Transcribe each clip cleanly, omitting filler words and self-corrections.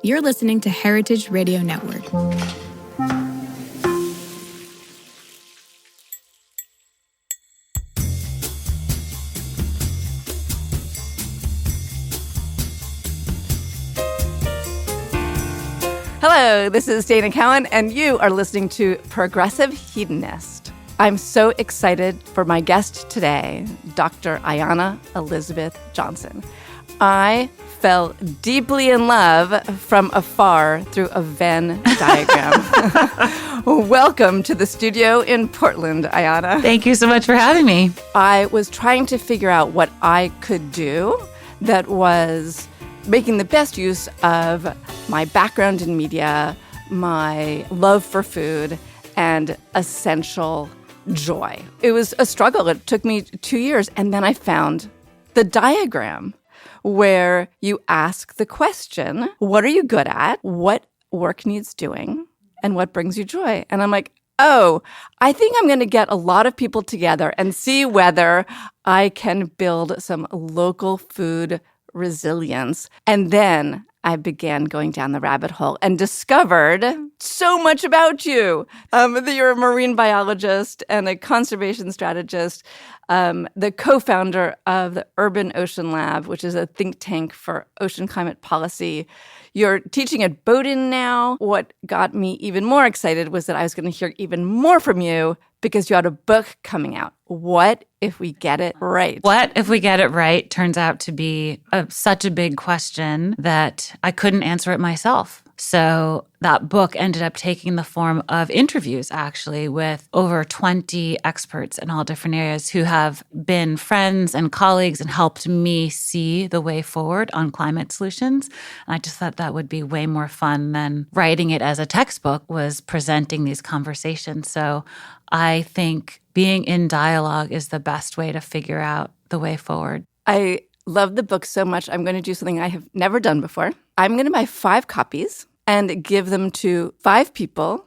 You're listening to Heritage Radio Network. Hello, this is Dana Cowin, and you are listening to Progressive Hedonist. I'm so excited for my guest today, Dr. Ayana Elizabeth Johnson. I fell deeply in love from afar through a Venn diagram. Welcome to the studio in Portland, Ayana. Thank you so much for having me. I was trying to figure out what I could do that was making the best use of my background in media, my love for food, and essential joy. It was a struggle. It took me 2 years, and then I found the diagram where you ask the question, what are you good at? What work needs doing? And what brings you joy? And I'm like, oh, I think I'm going to get a lot of people together and see whether I can build some local food resilience. And then I began going down the rabbit hole and discovered so much about you. That you're a marine biologist and a conservation strategist, the co-founder of the Urban Ocean Lab, which is a think tank for ocean climate policy. You're teaching at Bowdoin now. What got me even more excited was that I was going to hear even more from you because you had a book coming out. What if we get it right? What if we get it right turns out to be such a big question that I couldn't answer it myself. So that book ended up taking the form of interviews, actually, with over 20 experts in all different areas who have been friends and colleagues and helped me see the way forward on climate solutions. And I just thought that would be way more fun than writing it as a textbook, was presenting these conversations. So I think being in dialogue is the best way to figure out the way forward. I love the book so much. I'm going to do something I have never done before. I'm going to buy 5 copies and give them to 5 people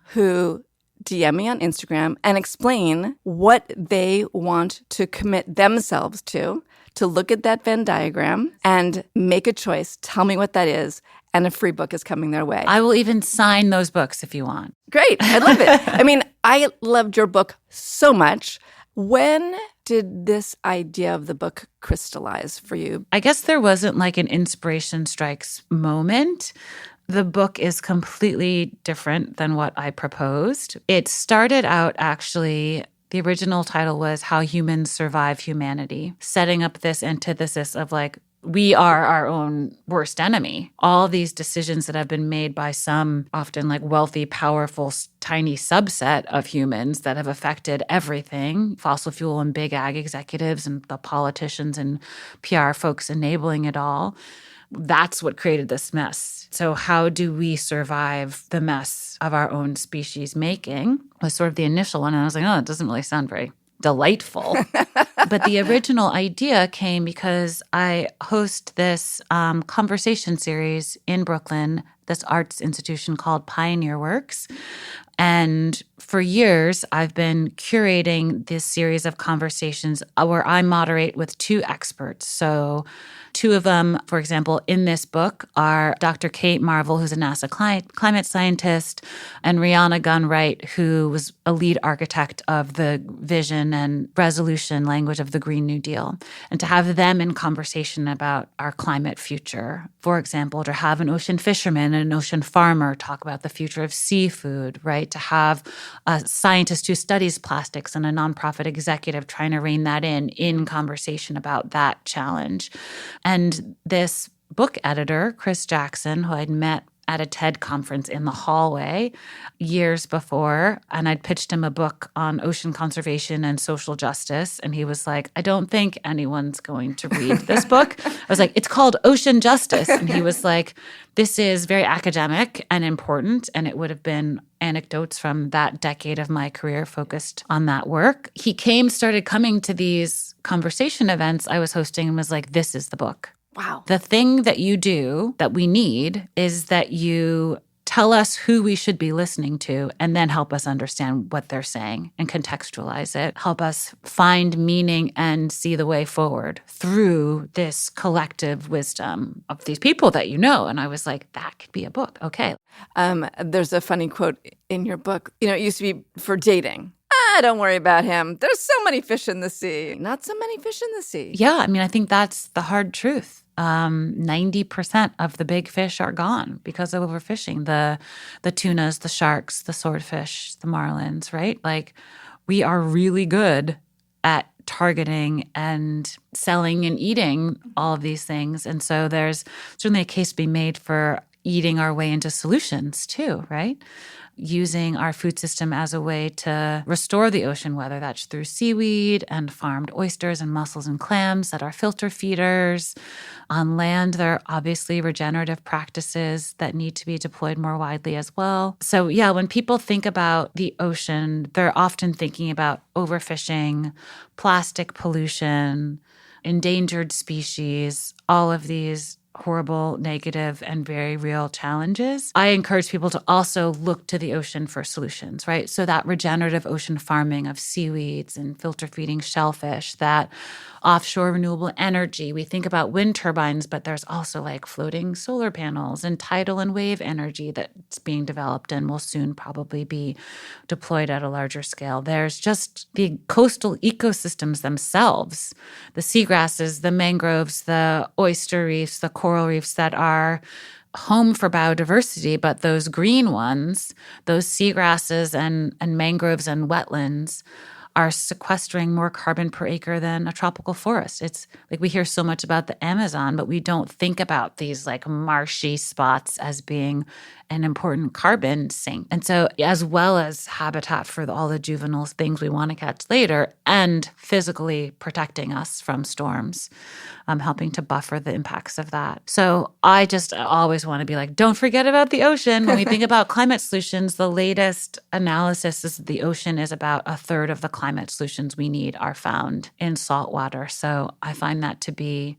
who DM me on Instagram and explain what they want to commit themselves to look at that Venn diagram and make a choice. Tell me what that is. And a free book is coming their way. I will even sign those books if you want. Great. I love it. I mean, I loved your book so much. When did this idea of the book crystallize for you? I guess there wasn't like an inspiration strikes moment. The book is completely different than what I proposed. It started out actually, the original title was How Humans Survive Humanity, setting up this antithesis of like, we are our own worst enemy. All these decisions that have been made by some often like wealthy, powerful, tiny subset of humans that have affected everything, fossil fuel and big ag executives and the politicians and PR folks enabling it all. That's what created this mess. So how do we survive the mess of our own species making was sort of the initial one. And I was like, oh, it doesn't really sound very delightful. But the original idea came because I host this conversation series in Brooklyn, this arts institution called Pioneer Works. And for years, I've been curating this series of conversations where I moderate with 2 experts. So 2 of them, for example, in this book are Dr. Kate Marvel, who's a NASA climate scientist, and Rihanna Gunn-Wright, who was a lead architect of the vision and resolution language of the Green New Deal. And to have them in conversation about our climate future, for example, to have an ocean fisherman and an ocean farmer talk about the future of seafood, right? To have a scientist who studies plastics and a nonprofit executive trying to rein that in conversation about that challenge. And this book editor, Chris Jackson, who I'd met at a TED conference in the hallway years before, and I'd pitched him a book on ocean conservation and social justice, and he was like, I don't think anyone's going to read this book. I was like, it's called Ocean Justice. And he was like, this is very academic and important, and it would have been anecdotes from that decade of my career focused on that work. He started coming to these conversation events I was hosting and was like, this is the book. Wow. The thing that you do that we need is that you tell us who we should be listening to, and then help us understand what they're saying and contextualize it, help us find meaning and see the way forward through this collective wisdom of these people that you know. And I was like, that could be a book. Okay. There's a funny quote in your book. It used to be for dating. Don't worry about him. There's so many fish in the sea. Not so many fish in the sea. Yeah, I mean, I think that's the hard truth. 90% of the big fish are gone because of overfishing. The tunas, the sharks, the swordfish, the marlins, right? Like, we are really good at targeting and selling and eating all of these things. And so there's certainly a case to be made for eating our way into solutions too, right? Using our food system as a way to restore the ocean, whether that's through seaweed and farmed oysters and mussels and clams that are filter feeders. On land, there are obviously regenerative practices that need to be deployed more widely as well. So yeah, when people think about the ocean, they're often thinking about overfishing, plastic pollution, endangered species, all of these horrible, negative, and very real challenges. I encourage people to also look to the ocean for solutions, right? So that regenerative ocean farming of seaweeds and filter feeding shellfish, that offshore renewable energy. We think about wind turbines, but there's also like floating solar panels and tidal and wave energy that's being developed and will soon probably be deployed at a larger scale. There's just the coastal ecosystems themselves, the seagrasses, the mangroves, the oyster reefs, the coral reefs that are home for biodiversity, but those green ones, those seagrasses and mangroves and wetlands are sequestering more carbon per acre than a tropical forest. It's like we hear so much about the Amazon, but we don't think about these like marshy spots as being an important carbon sink. And so as well as habitat for all the juvenile things we want to catch later and physically protecting us from storms, helping to buffer the impacts of that. So I just always want to be like, don't forget about the ocean. When we think about climate solutions, the latest analysis is that the ocean is about a third of the climate solutions we need are found in salt water. So I find that to be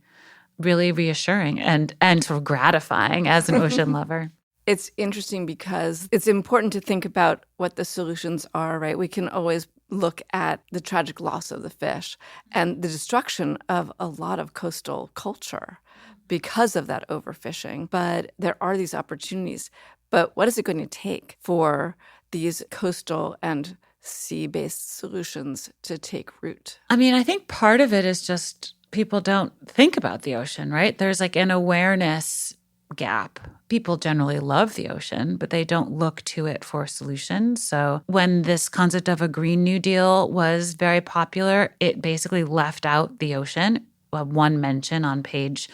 really reassuring and sort of gratifying as an ocean lover. It's interesting because it's important to think about what the solutions are, right? We can always look at the tragic loss of the fish and the destruction of a lot of coastal culture because of that overfishing. But there are these opportunities. But what is it going to take for these coastal and sea-based solutions to take root? I mean, I think part of it is just people don't think about the ocean, right? There's like an awareness gap. People generally love the ocean, but they don't look to it for solutions. So when this concept of a Green New Deal was very popular, it basically left out the ocean. One mention on page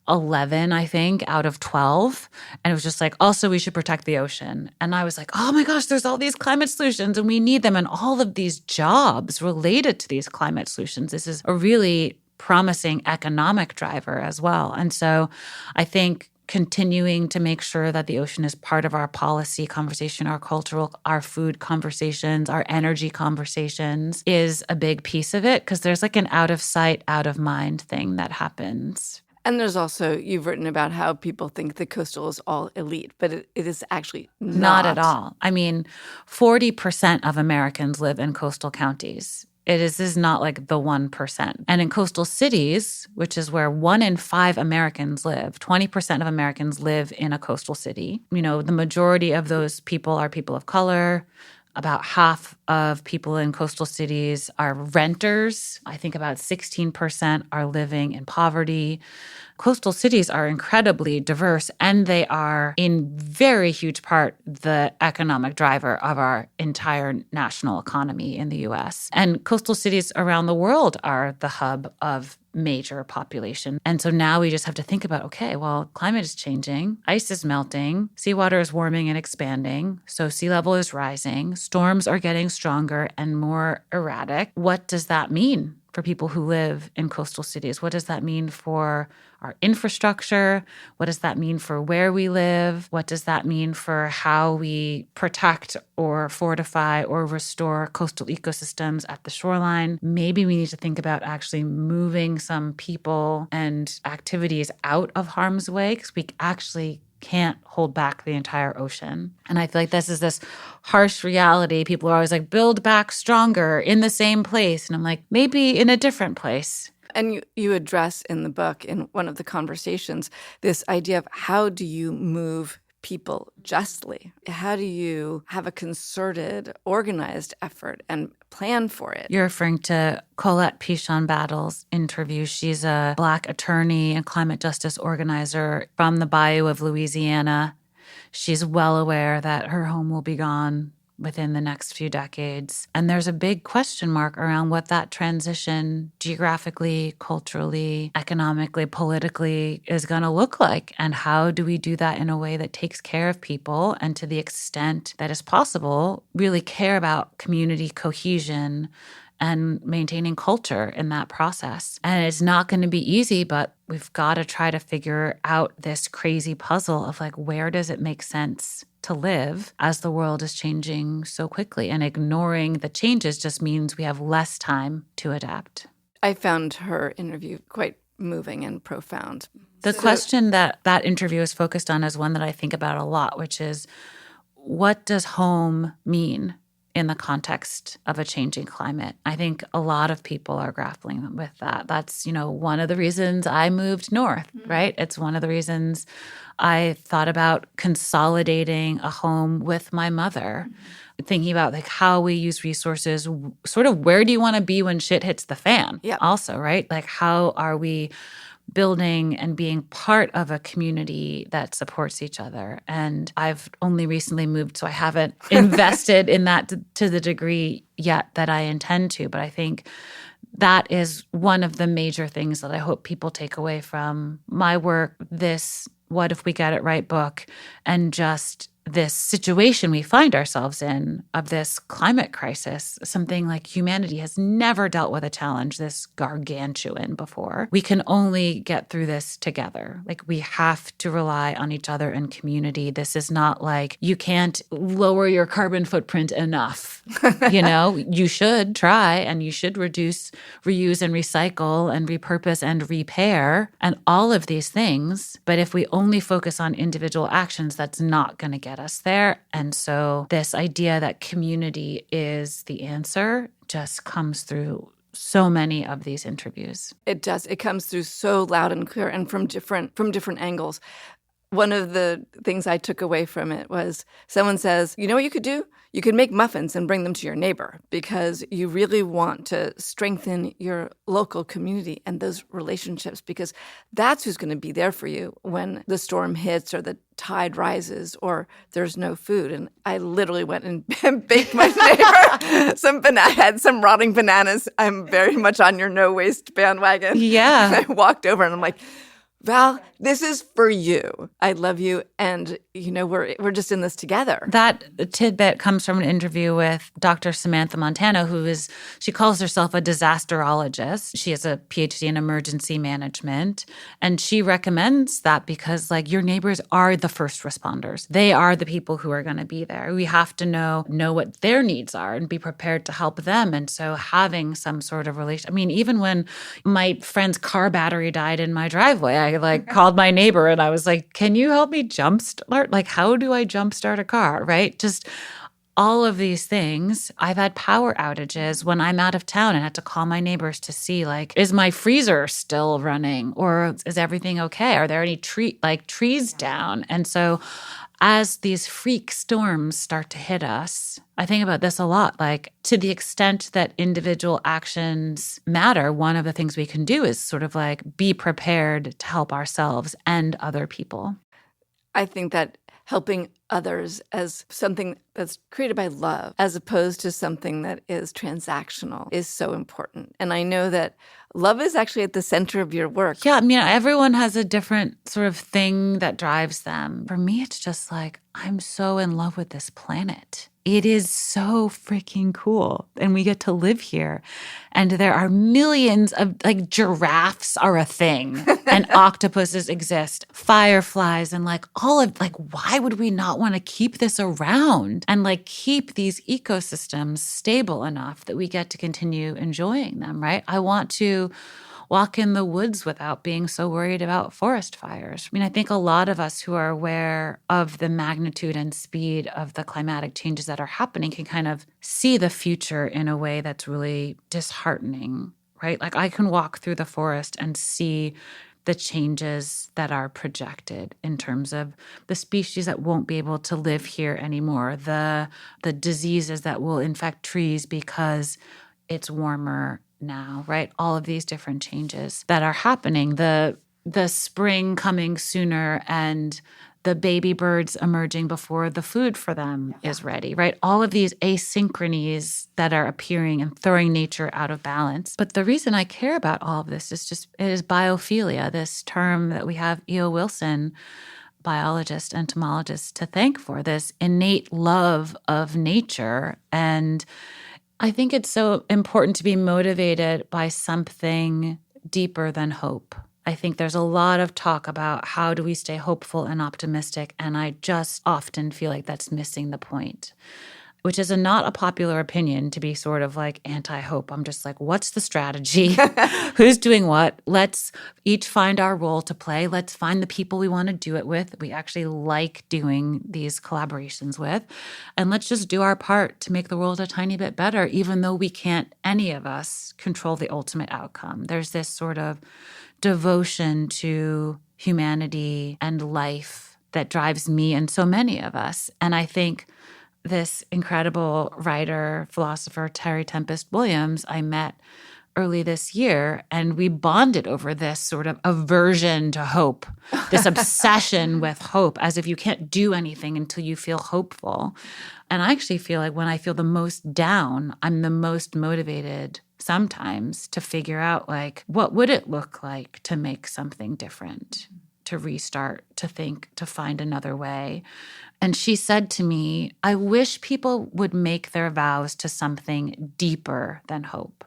11, I think, out of 12. And it was just like, also, we should protect the ocean. And I was like, oh my gosh, there's all these climate solutions and we need them. And all of these jobs related to these climate solutions. This is a really promising economic driver as well. And so I think continuing to make sure that the ocean is part of our policy conversation, our cultural, our food conversations, our energy conversations is a big piece of it because there's like an out of sight, out of mind thing that happens. And there's also, you've written about how people think the coastal is all elite, but it is actually not at all. I mean, 40% of Americans live in coastal counties. This is not like the 1%. And in coastal cities, which is where 1 in 5 Americans live, 20% of Americans live in a coastal city. You know, the majority of those people are people of color. About half of people in coastal cities are renters. I think about 16% are living in poverty. Coastal cities are incredibly diverse, and they are in very huge part the economic driver of our entire national economy in the U.S. And coastal cities around the world are the hub of major population. And so now we just have to think about, okay, well, climate is changing, ice is melting, seawater is warming and expanding, so sea level is rising, storms are getting stronger and more erratic. What does that mean for people who live in coastal cities? What does that mean for our infrastructure? What does that mean for where we live? What does that mean for how we protect or fortify or restore coastal ecosystems at the shoreline? Maybe we need to think about actually moving some people and activities out of harm's way because we actually can't hold back the entire ocean. And I feel like this is this harsh reality. People are always like, build back stronger in the same place. And I'm like, maybe in a different place. And you address in the book, in one of the conversations, this idea of how do you move people justly? How do you have a concerted, organized effort and plan for it? You're referring to Colette Pichon Battle's interview. She's a Black attorney and climate justice organizer from the Bayou of Louisiana. She's well aware that her home will be gone within the next few decades. And there's a big question mark around what that transition geographically, culturally, economically, politically is going to look like. And how do we do that in a way that takes care of people and, to the extent that is possible, really care about community cohesion and maintaining culture in that process. And it's not going to be easy, but we've got to try to figure out this crazy puzzle of like, where does it make sense to live as the world is changing so quickly? And ignoring the changes just means we have less time to adapt. I found her interview quite moving and profound. The question that interview is focused on is one that I think about a lot, which is, what does home mean in the context of a changing climate? I think a lot of people are grappling with that. That's, one of the reasons I moved north, right? It's one of the reasons I thought about consolidating a home with my mother, thinking about like how we use resources, sort of where do you want to be when shit hits the fan? Yeah. Also, right? Like, how are we building and being part of a community that supports each other? And I've only recently moved, so I haven't invested in that to the degree yet that I intend to. But I think that is one of the major things that I hope people take away from my work, this What If We Get It Right book, and just this situation we find ourselves in of this climate crisis, something like humanity has never dealt with a challenge this gargantuan before. We can only get through this together. Like, we have to rely on each other and community. This is not like you can't lower your carbon footprint enough. You should try, and you should reduce, reuse, and recycle, and repurpose and repair, and all of these things. But if we only focus on individual actions, that's not going to get us there. And so this idea that community is the answer just comes through so many of these interviews. It does. It comes through so loud and clear and from different angles. One of the things I took away from it was someone says, you know what you could do? You could make muffins and bring them to your neighbor, because you really want to strengthen your local community and those relationships, because that's who's going to be there for you when the storm hits or the tide rises or there's no food. And I literally went and baked my neighbor had some rotting bananas. I'm very much on your no-waste bandwagon. Yeah. And I walked over and I'm like, Val, this is for you. I love you. And, we're just in this together. That tidbit comes from an interview with Dr. Samantha Montano, she calls herself a disasterologist. She has a PhD in emergency management. And she recommends that because, your neighbors are the first responders. They are the people who are going to be there. We have to know what their needs are and be prepared to help them. And so having some sort of relation. I mean, even when my friend's car battery died in my driveway, I called my neighbor and I was like, can you help me jumpstart? How do I jumpstart a car, right? Just all of these things. I've had power outages when I'm out of town and had to call my neighbors to see, is my freezer still running, or is everything okay? Are there any trees down? And so as these freak storms start to hit us, I think about this a lot. To the extent that individual actions matter, one of the things we can do is sort of be prepared to help ourselves and other people. I think that helping others as something that's created by love, as opposed to something that is transactional, is so important. And I know that love is actually at the center of your work. Yeah, everyone has a different sort of thing that drives them. For me, it's just I'm so in love with this planet. It is so freaking cool. And we get to live here. And there are millions of, giraffes are a thing. And octopuses exist. Fireflies and all of, why would we not want to keep this around? And keep these ecosystems stable enough that we get to continue enjoying them, right? I want to walk in the woods without being so worried about forest fires. I mean, I think a lot of us who are aware of the magnitude and speed of the climatic changes that are happening can kind of see the future in a way that's really disheartening, right? Like I can walk through the forest and see the changes that are projected in terms of the species that won't be able to live here anymore, the diseases that will infect trees because it's warmer now, right? All of these different changes that are happening, the spring coming sooner and the baby birds emerging before the food for them is ready, right? All of these asynchronies that are appearing and throwing nature out of balance. But the reason I care about all of this is it is biophilia, this term that we have E.O. Wilson, biologist, entomologist, to thank for this innate love of nature. And I think it's so important to be motivated by something deeper than hope. I think there's a lot of talk about how do we stay hopeful and optimistic, and I just often feel like that's missing the point, which is not a popular opinion to be sort of like anti-hope. I'm just like, what's the strategy? Who's doing what? Let's each find our role to play. Let's find the people we want to do it with, we actually like doing these collaborations with, and let's just do our part to make the world a tiny bit better, even though we can't, any of us, control the ultimate outcome. There's this sort of devotion to humanity and life that drives me and so many of us. And I think this incredible writer, philosopher, Terry Tempest Williams, I met early this year, and we bonded over this sort of aversion to hope, this obsession with hope, as if you can't do anything until you feel hopeful. And I actually feel like when I feel the most down, I'm the most motivated sometimes to figure out, like, what would it look like to make something different, to restart, to think, to find another way. And she said to me, I wish people would make their vows to something deeper than hope.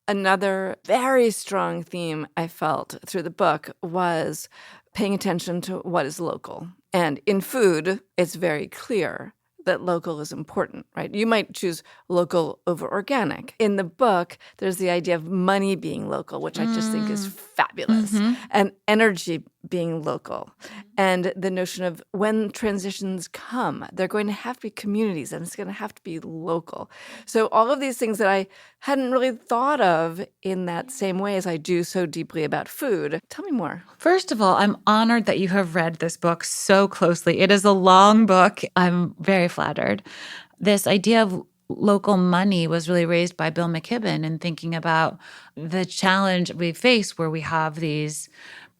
Another very strong theme I felt through the book was paying attention to what is local. And in food, it's very clear that local is important, right? You might choose local over organic. In the book, there's the idea of money being local, which I just think is fabulous, and energy being local, and the notion of when transitions come, they're going to have to be communities, and it's going to have to be local. So all of these things that I hadn't really thought of in that same way as I do so deeply about food. Tell me more. First of all, I'm honored that you have read this book so closely. It is a long book. I'm very flattered. This idea of local money was really raised by Bill McKibben in thinking about the challenge we face where we have these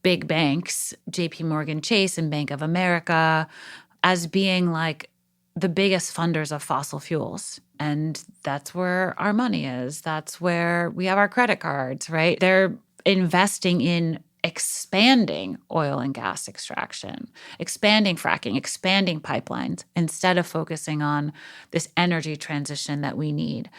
big banks, JP Morgan Chase and Bank of America, as being like the biggest funders of fossil fuels. And that's where our money is. That's where we have our credit cards, right? They're investing in expanding oil and gas extraction, expanding fracking, expanding pipelines, instead of focusing on this energy transition that we need.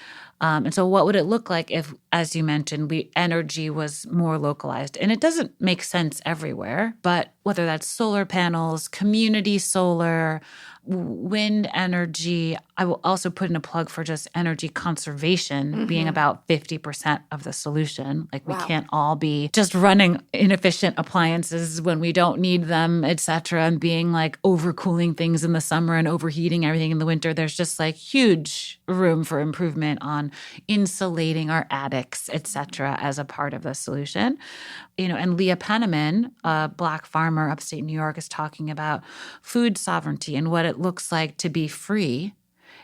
And so what would it look like if, as you mentioned, energy was more localized? And it doesn't make sense everywhere, but whether that's solar panels, community solar, wind energy. I will also put in a plug for just energy conservation being about 50% of the solution. Like we can't all be just running inefficient appliances when we don't need them, et cetera, and being like overcooling things in the summer and overheating everything in the winter. There's just like huge room for improvement on insulating our attics, et cetera, as a part of the solution. And Leah Penniman, a Black farmer upstate New York, is talking about food sovereignty and what it looks like to be free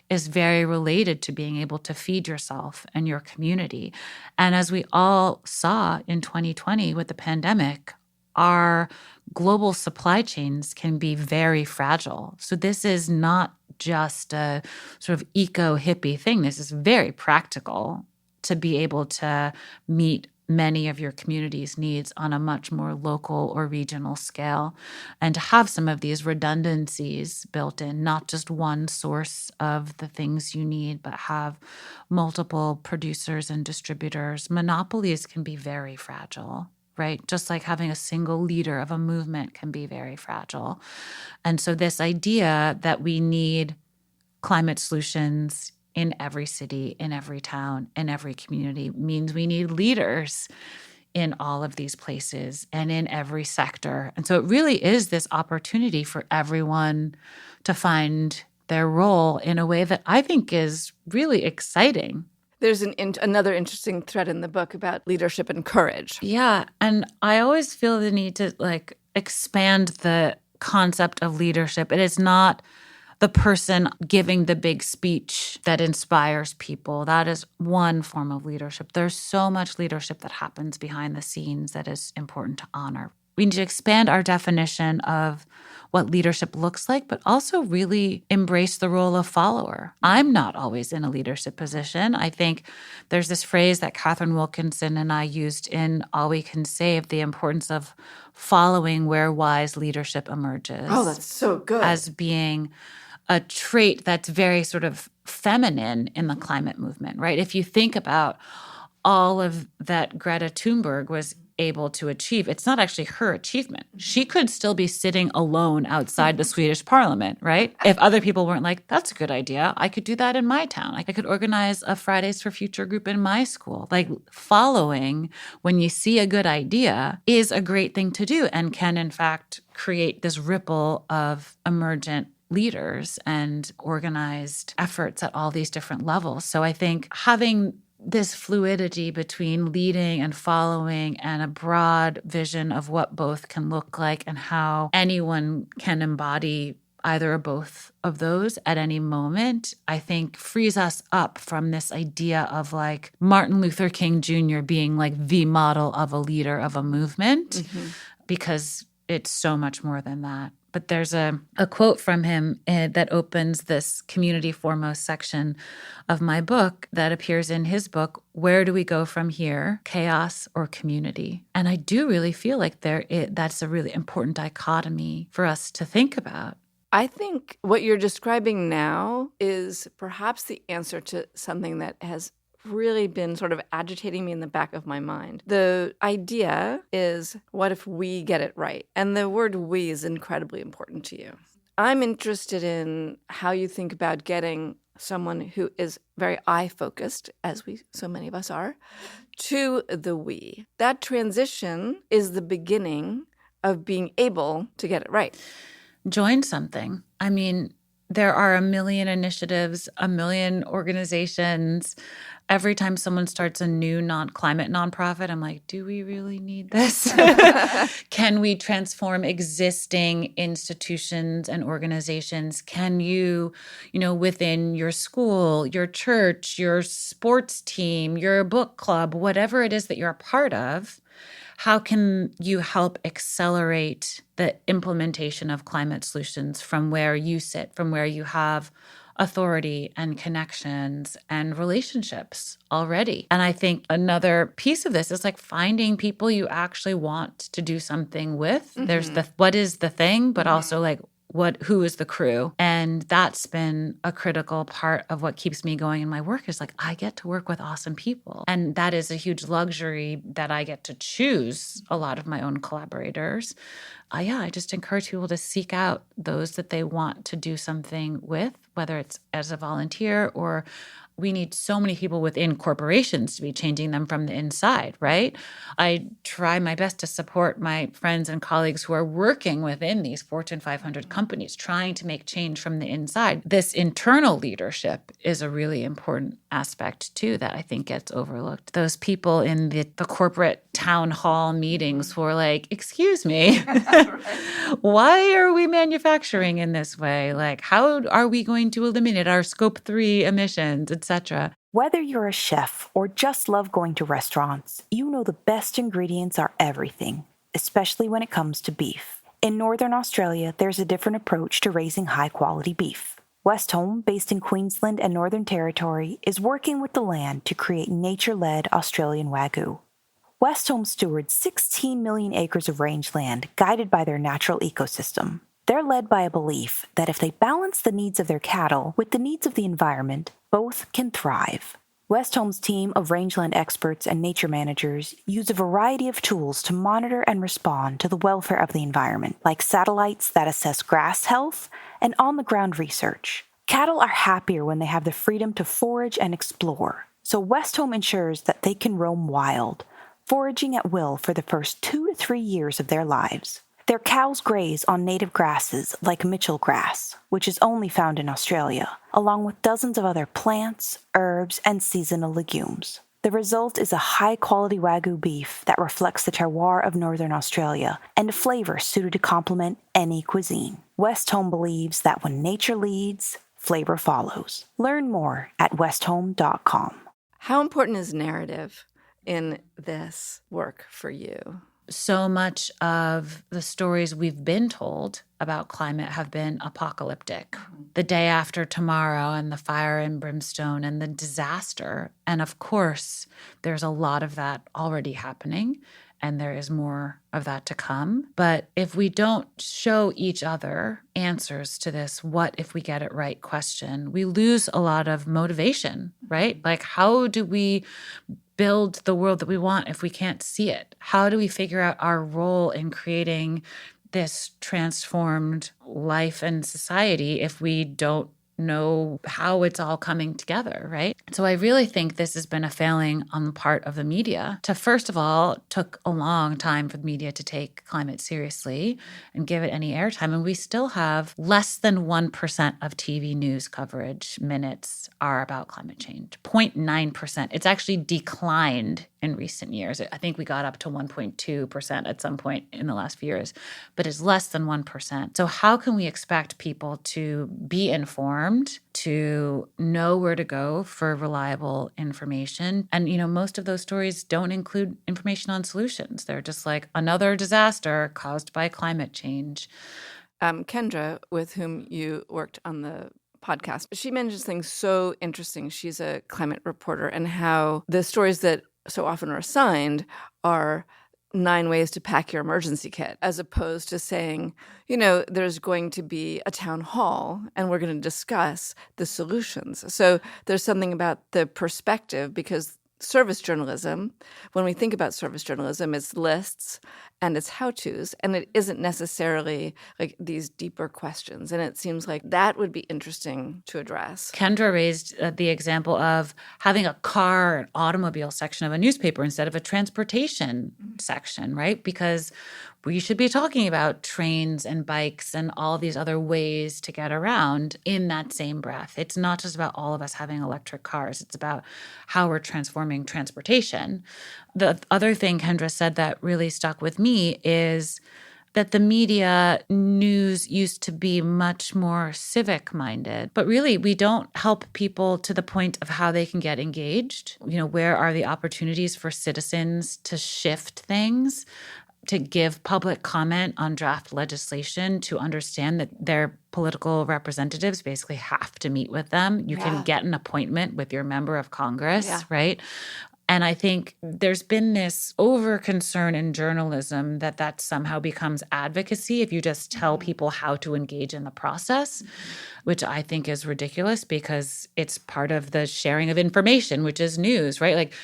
is very related to being able to feed yourself and your community. And as we all saw in 2020 with the pandemic, our global supply chains can be very fragile. So this is not just a sort of eco-hippie thing. This is very practical to be able to meet many of your community's needs on a much more local or regional scale, and to have some of these redundancies built in, not just one source of the things you need, but have multiple producers and distributors. Monopolies can be very fragile, right? Just like having a single leader of a movement can be very fragile. And so this idea that we need climate solutions in every city, in every town, in every community means we need leaders in all of these places and in every sector. And so it really is this opportunity for everyone to find their role in a way that I think is really exciting. There's another interesting thread in the book about leadership and courage. Yeah. And I always feel the need to expand the concept of leadership. It is not the person giving the big speech that inspires people. That is one form of leadership. There's so much leadership that happens behind the scenes that is important to honor. We need to expand our definition of what leadership looks like, but also really embrace the role of follower. I'm not always in a leadership position. I think there's this phrase that Catherine Wilkinson and I used in All We Can Save, the importance of following where wise leadership emerges. Oh, that's so good. As being a trait that's very sort of feminine in the climate movement, right? If you think about all of that Greta Thunberg was able to achieve, it's not actually her achievement. She could still be sitting alone outside the Swedish parliament, right? If other people weren't like, that's a good idea, I could do that in my town. I could organize a Fridays for Future group in my school. Following when you see a good idea is a great thing to do and can, in fact, create this ripple of emergent leaders and organized efforts at all these different levels. So I think having this fluidity between leading and following and a broad vision of what both can look like and how anyone can embody either or both of those at any moment, I think frees us up from this idea of Martin Luther King Jr. being the model of a leader of a movement, because it's so much more than that. But there's a quote from him that opens this community foremost section of my book that appears in his book, Where Do We Go From Here? Chaos or Community? And I do really feel like that's a really important dichotomy for us to think about. I think what you're describing now is perhaps the answer to something that has really been sort of agitating me in the back of my mind. The idea is, what if we get it right? And the word we is incredibly important to you. I'm interested in how you think about getting someone who is very I-focused, as so many of us are, to the we. That transition is the beginning of being able to get it right. Join something. I mean, there are a million initiatives, a million organizations. Every time someone starts a new climate nonprofit, I'm like, do we really need this? Can we transform existing institutions and organizations? Can you, within your school, your church, your sports team, your book club, whatever it is that you're a part of, how can you help accelerate the implementation of climate solutions from where you sit, from where you have authority and connections and relationships already? And I think another piece of this is finding people you actually want to do something with. Mm-hmm. There's what is the thing, but also who is the crew? And that's been a critical part of what keeps me going in my work is I get to work with awesome people. And that is a huge luxury that I get to choose a lot of my own collaborators. I just encourage people to seek out those that they want to do something with, whether it's as a volunteer or we need so many people within corporations to be changing them from the inside, right? I try my best to support my friends and colleagues who are working within these Fortune 500 companies, trying to make change from the inside. This internal leadership is a really important aspect too that I think gets overlooked. Those people in the corporate town hall meetings who are excuse me, why are we manufacturing in this way? How are we going to eliminate our scope 3 emissions, etc.? Whether you're a chef or just love going to restaurants, you know the best ingredients are everything, especially when it comes to beef. In Northern Australia, there's a different approach to raising high-quality beef. Westholme, based in Queensland and Northern Territory, is working with the land to create nature-led Australian Wagyu. Westholme stewards 16 million acres of rangeland guided by their natural ecosystem. They're led by a belief that if they balance the needs of their cattle with the needs of the environment, both can thrive. Westholme's team of rangeland experts and nature managers use a variety of tools to monitor and respond to the welfare of the environment, like satellites that assess grass health and on-the-ground research. Cattle are happier when they have the freedom to forage and explore, so Westholme ensures that they can roam wild, foraging at will for the first 2 to 3 years of their lives. Their cows graze on native grasses like Mitchell grass, which is only found in Australia, along with dozens of other plants, herbs, and seasonal legumes. The result is a high-quality Wagyu beef that reflects the terroir of Northern Australia and a flavor suited to complement any cuisine. Westhome believes that when nature leads, flavor follows. Learn more at westhome.com. How important is narrative in this work for you? So much of the stories we've been told about climate have been apocalyptic. The day after tomorrow and the fire and brimstone and the disaster. And of course, there's a lot of that already happening, and there is more of that to come. But if we don't show each other answers to this what if we get it right question, we lose a lot of motivation, right? Like, how do we build the world that we want if we can't see it? How do we figure out our role in creating this transformed life and society if we don't know how it's all coming together, right? So I really think this has been a failing on the part of the media to, first of all, took a long time for the media to take climate seriously and give it any airtime. And we still have less than 1% of TV news coverage minutes are about climate change, 0.9%. It's actually declined in recent years. I think we got up to 1.2% at some point in the last few years, but it's less than 1%. So how can we expect people to be informed, to know where to go for reliable information? And, most of those stories don't include information on solutions. They're just like another disaster caused by climate change. Kendra, with whom you worked on the podcast, she mentions things so interesting. She's a climate reporter, and how the stories that so often are assigned are 9 ways to pack your emergency kit, as opposed to saying, there's going to be a town hall and we're going to discuss the solutions. So there's something about the perspective, because service journalism, when we think about service journalism, it's lists and it's how-tos, and it isn't necessarily like these deeper questions. And it seems like that would be interesting to address. Kendra raised the example of having a car and automobile section of a newspaper instead of a transportation section, right? Because we should be talking about trains and bikes and all these other ways to get around in that same breath. It's not just about all of us having electric cars. It's about how we're transforming transportation. The other thing Kendra said that really stuck with me is that the media news used to be much more civic-minded. But really, we don't help people to the point of how they can get engaged. Where are the opportunities for citizens to shift things, to give public comment on draft legislation, to understand that their political representatives basically have to meet with them. You can get an appointment with your member of Congress, right? And I think there's been this over-concern in journalism that somehow becomes advocacy if you just tell people how to engage in the process, which I think is ridiculous because it's part of the sharing of information, which is news, right? Like,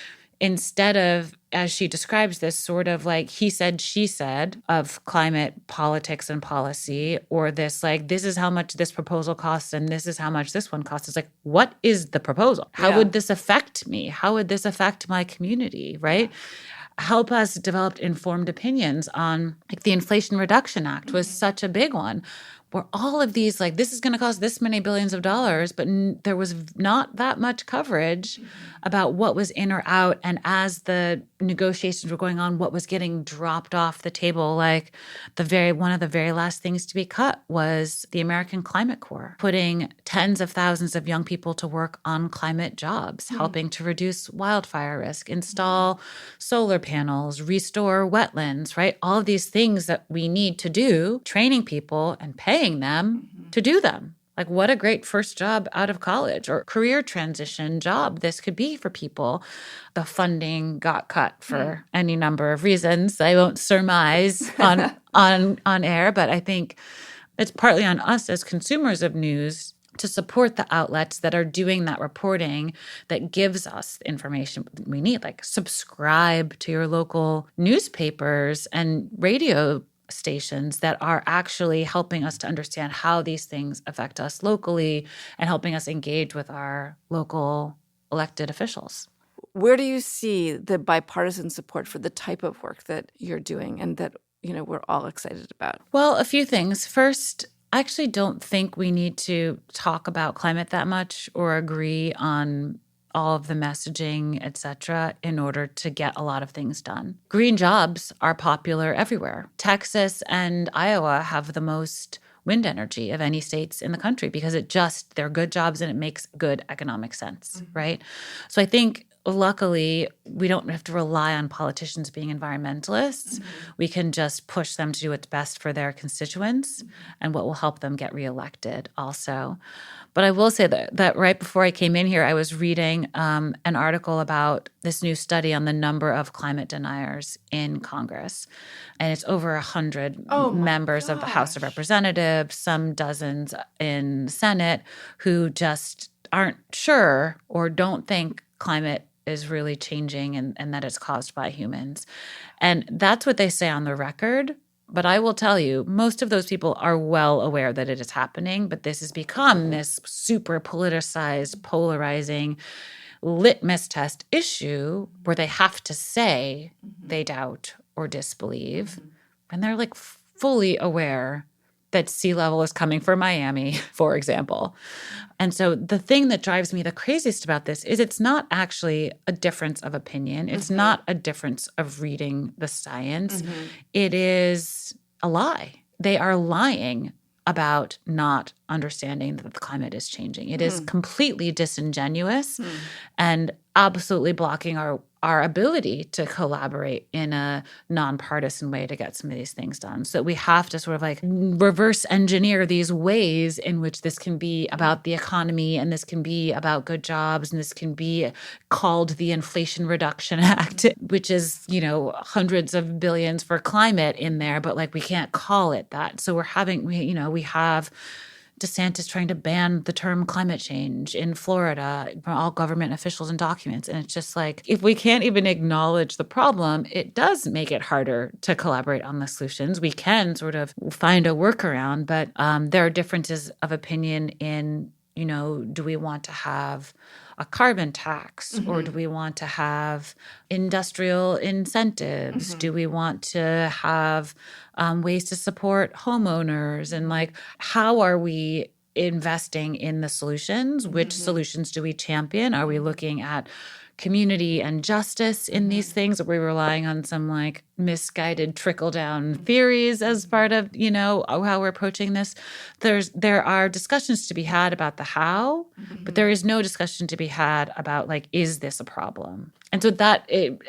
instead of, as she describes this, sort of like he said, she said of climate politics and policy, or this like, this is how much this proposal costs and this is how much this one costs. It's like, what is the proposal? How would this affect me? How would this affect my community, right? Help us develop informed opinions on, like, the Inflation Reduction Act was such a big one, where all of these, like, this is going to cost this many billions of dollars, but there was not that much coverage about what was in or out. And as the negotiations were going on, what was getting dropped off the table, like one of the very last things to be cut was the American Climate Corps, putting tens of thousands of young people to work on climate jobs, helping to reduce wildfire risk, install solar panels, restore wetlands, right? All of these things that we need to do, training people and paying them to do them. Like, what a great first job out of college or career transition job this could be for people. The funding got cut for any number of reasons I won't surmise on air, but I think it's partly on us as consumers of news to support the outlets that are doing that reporting that gives us the information we need. Like, subscribe to your local newspapers and radio stations that are actually helping us to understand how these things affect us locally and helping us engage with our local elected officials. where do you see the bipartisan support for the type of work that you're doing and that, we're all excited about? Well, a few things. First, I actually don't think we need to talk about climate that much or agree on all of the messaging, et cetera, in order to get a lot of things done. Green jobs are popular everywhere. Texas and Iowa have the most wind energy of any states in the country because they're good jobs and it makes good economic sense, right? So I think luckily, we don't have to rely on politicians being environmentalists. We can just push them to do what's best for their constituents and what will help them get reelected also. But I will say that right before I came in here, I was reading an article about this new study on the number of climate deniers in Congress. And it's over 100 members of the House of Representatives, some dozens in the Senate, who just aren't sure or don't think climate is really changing and that it's caused by humans. And that's what they say on the record. But I will tell you, most of those people are well aware that it is happening, but this has become this super politicized, polarizing litmus test issue where they have to say they doubt or disbelieve. And they're like fully aware that sea level is coming for Miami, for example. And so the thing that drives me the craziest about this is it's not actually a difference of opinion. It's not a difference of reading the science. It is a lie. They are lying about not understanding that the climate is changing. It is completely disingenuous and absolutely blocking our ability to collaborate in a nonpartisan way to get some of these things done. So we have to sort of like reverse engineer these ways in which this can be about the economy and this can be about good jobs and this can be called the Inflation Reduction Act, which is, hundreds of billions for climate in there, but like we can't call it that. So we have DeSantis trying to ban the term climate change in Florida from all government officials and documents. And it's just like, if we can't even acknowledge the problem, it does make it harder to collaborate on the solutions. We can sort of find a workaround, but there are differences of opinion in, do we want to have a carbon tax or do we want to have industrial incentives? Do we want to have ways to support homeowners? And like, how are we investing in the solutions? Which solutions do we champion? Are we looking at community and justice in these things? Are we relying on some like misguided trickle down theories as part of, how we're approaching this? There are discussions to be had about the how, but there is no discussion to be had about like, is this a problem? And so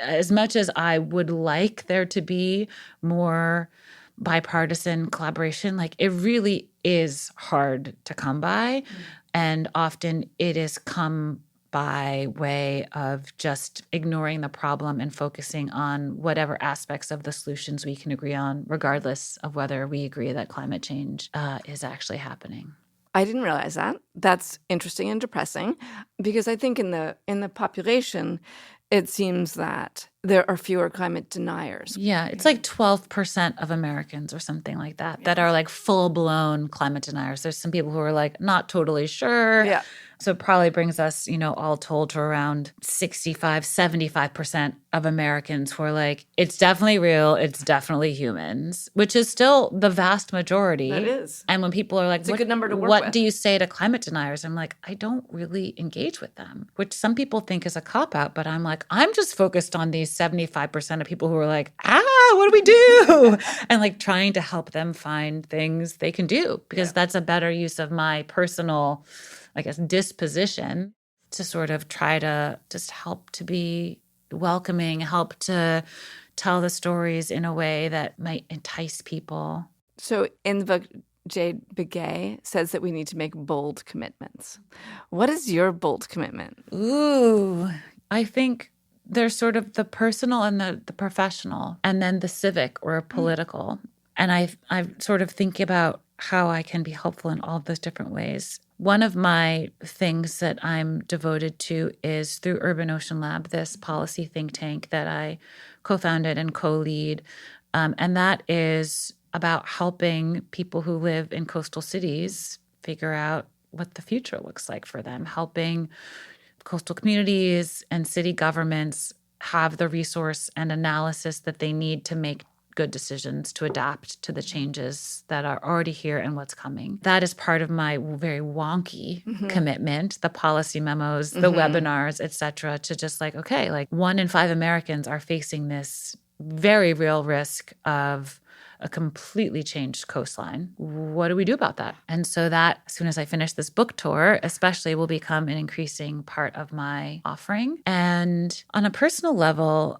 as much as I would like there to be more bipartisan collaboration, like it really is hard to come by. And often it is come by way of just ignoring the problem and focusing on whatever aspects of the solutions we can agree on, regardless of whether we agree that climate change is actually happening. I didn't realize that. That's interesting and depressing because I think in the population, it seems that there are fewer climate deniers. Yeah, it's like 12% of Americans or something like that are like full-blown climate deniers. There's some people who are like not totally sure. Yeah. So it probably brings us, all told to around 65, 75% of Americans who are like, it's definitely real, it's definitely humans, which is still the vast majority. That is. And when people are like, it's a good number to work what with. do you say to climate deniers? I'm like, I don't really engage with them, which some people think is a cop-out, but I'm like, I'm just focused on these 75% of people who are like, what do we do? And like trying to help them find things they can do because that's a better use of my personal, I guess, disposition to sort of try to just help to be welcoming, help to tell the stories in a way that might entice people. So in the book, Jade Begay says that we need to make bold commitments. What is your bold commitment? Ooh, I think there's sort of the personal and the professional, and then the civic or political. And I sort of think about how I can be helpful in all of those different ways. One of my things that I'm devoted to is through Urban Ocean Lab, this policy think tank that I co-founded and co-lead. And that is about helping people who live in coastal cities figure out what the future looks like for them, helping coastal communities and city governments have the resource and analysis that they need to make good decisions to adapt to the changes that are already here and what's coming. That is part of my very wonky commitment, the policy memos, the webinars, et cetera, to just like, okay, like 1 in 5 Americans are facing this very real risk of a completely changed coastline. What do we do about that? And so that, as soon as I finish this book tour, especially, will become an increasing part of my offering. And on a personal level,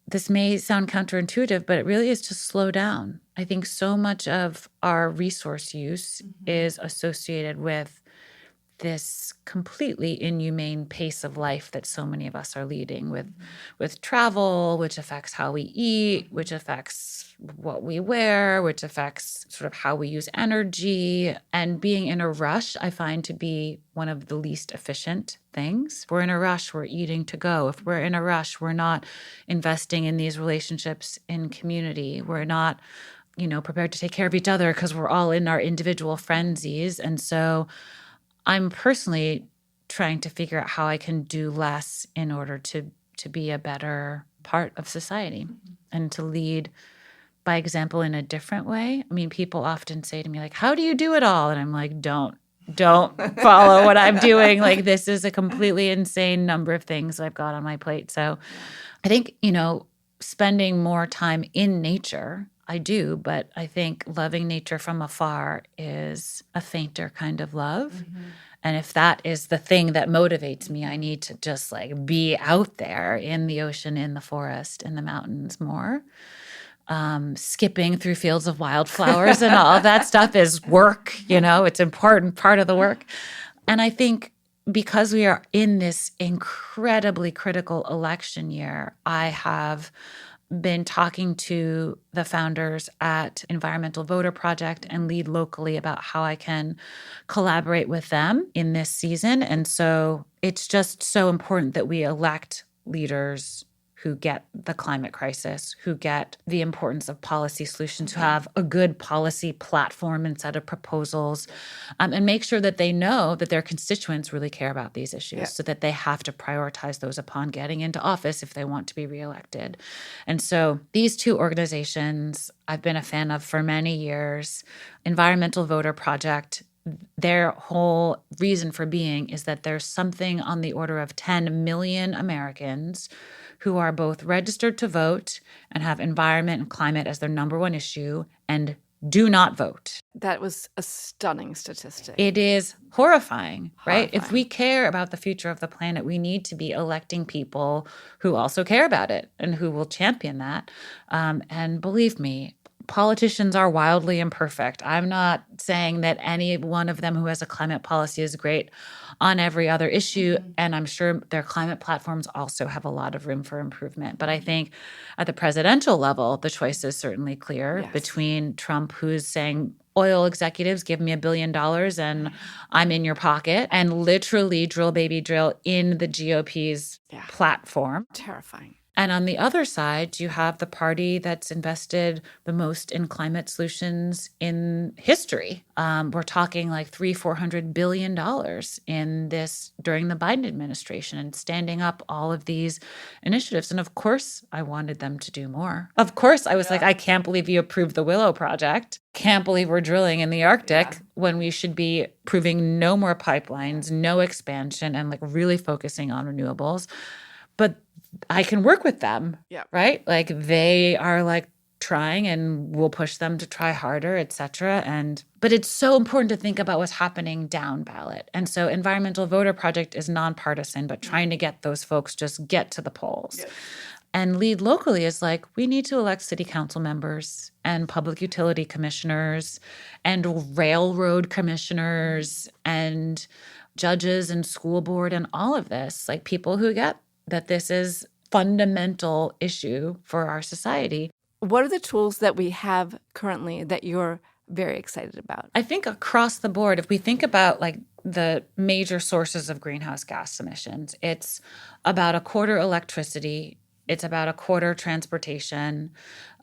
this may sound counterintuitive, but it really is to slow down. I think so much of our resource use is associated with this completely inhumane pace of life that so many of us are leading with travel, which affects how we eat, which affects what we wear, which affects sort of how we use energy. And being in a rush, I find to be one of the least efficient things. If we're in a rush, we're eating to go. If we're in a rush, we're not investing in these relationships in community. We're not, prepared to take care of each other because we're all in our individual frenzies. And so I'm personally trying to figure out how I can do less in order to be a better part of society and to lead by example in a different way. I mean, people often say to me, like, how do you do it all? And I'm like, don't follow what I'm doing. Like, this is a completely insane number of things I've got on my plate. So I think, spending more time in nature, I do, but I think loving nature from afar is a fainter kind of love. And if that is the thing that motivates me, I need to just like be out there in the ocean, in the forest, in the mountains more. Skipping through fields of wildflowers and all of that stuff is work, it's an important part of the work. And I think because we are in this incredibly critical election year, I have been talking to the founders at Environmental Voter Project and Lead Locally about how I can collaborate with them in this season. And so it's just so important that we elect leaders who get the climate crisis, who get the importance of policy solutions, who have a good policy platform and set of proposals, and make sure that they know that their constituents really care about these issues so that they have to prioritize those upon getting into office if they want to be reelected. And so these two organizations I've been a fan of for many years. Environmental Voter Project, their whole reason for being is that there's something on the order of 10 million Americans who are both registered to vote and have environment and climate as their number one issue and do not vote. That was a stunning statistic. It is horrifying, right? If we care about the future of the planet, we need to be electing people who also care about it and who will champion that. And believe me, politicians are wildly imperfect. I'm not saying that any one of them who has a climate policy is great on every other issue, and I'm sure their climate platforms also have a lot of room for improvement. But I think at the presidential level, the choice is certainly clear between Trump, who's saying, oil executives, give me $1 billion and I'm in your pocket, and literally drill, baby, drill in the GOP's platform. Terrifying. And on the other side, you have the party that's invested the most in climate solutions in history. We're talking like $400 billion in this during the Biden administration and standing up all of these initiatives. And of course, I wanted them to do more. Of course, I was like, I can't believe you approved the Willow Project. Can't believe we're drilling in the Arctic when we should be approving no more pipelines, no expansion, and like really focusing on renewables. But I can work with them, right? Like they are like trying and we'll push them to try harder, et cetera. But it's so important to think about what's happening down ballot. And so Environmental Voter Project is nonpartisan, but trying to get those folks just get to the polls. And Lead Locally is like, we need to elect city council members and public utility commissioners and railroad commissioners and judges and school board and all of this, like people who get that this is fundamental issue for our society. What are the tools that we have currently that you're very excited about? I think across the board, if we think about like the major sources of greenhouse gas emissions, it's about a quarter electricity, It's about a quarter transportation.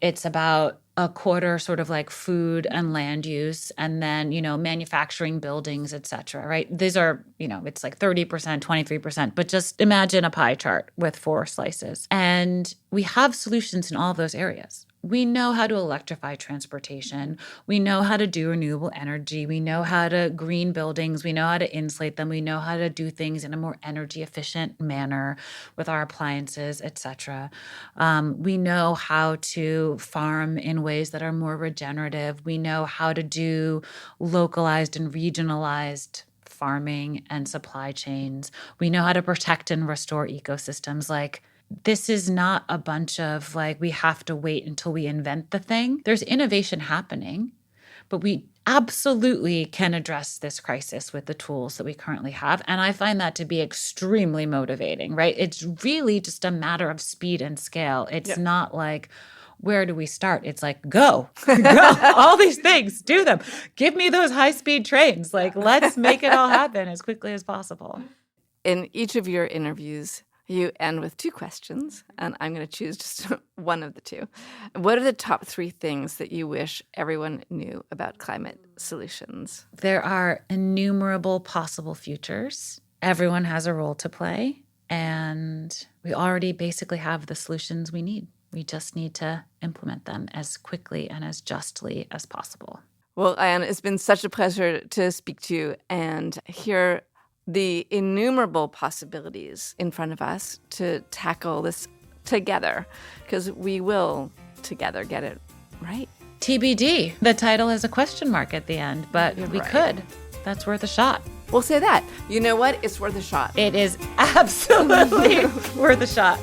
It's about a quarter sort of like food and land use, and then, manufacturing, buildings, et cetera, right? These are, it's like 30%, 23%, but just imagine a pie chart with 4 slices. And we have solutions in all of those areas. We know how to electrify transportation. We know how to do renewable energy. We know how to green buildings. We know how to insulate them. We know how to do things in a more energy efficient manner with our appliances, et cetera. We know how to farm in ways that are more regenerative. We know how to do localized and regionalized farming and supply chains. We know how to protect and restore ecosystems. This is not a bunch of we have to wait until we invent the thing. There's innovation happening, but we absolutely can address this crisis with the tools that we currently have. And I find that to be extremely motivating, right? It's really just a matter of speed and scale. It's not where do we start? It's go, all these things, do them. Give me those high-speed trains. Let's make it all happen as quickly as possible. In each of your interviews, you end with 2 questions, and I'm going to choose just one of the 2. What are the top 3 things that you wish everyone knew about climate solutions? There are innumerable possible futures. Everyone has a role to play, and we already basically have the solutions we need. We just need to implement them as quickly and as justly as possible. Well, Ayana, it's been such a pleasure to speak to you and hear the innumerable possibilities in front of us to tackle this together, because we will together get it right. TBD. The title has a question mark at the end, but we could. That's worth a shot. We'll say that. You know what? It's worth a shot. It is absolutely worth a shot.